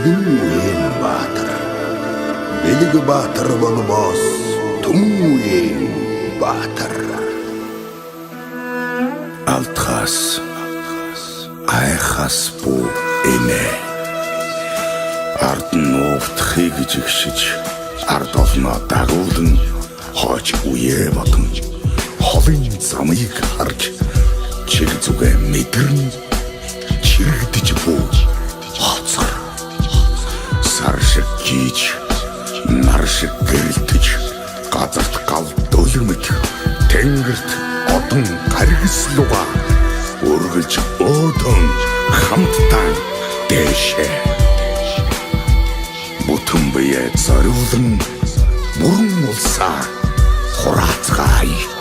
Бэлгүн баатар. Бэлэг баатар болбоос Түмэн баатар. Алтхаас айхаас бүү эмээ. Ард нь ууфтахыг жигшиж, ард олноо дагуулan хооч үе бодон холын замыг харж чиг зүгээ мэдэрн чирэгдэж бүү хоцор. Сар шиг гийж, нар шиг гэрэлтэж, газарт гал дөлмөж, тэнгэрт одон гаргислуга үргэлж өөдөн хамтдаа дэшээ. Бүтэн бие зориулан бүрэн улсаа хураацгаая.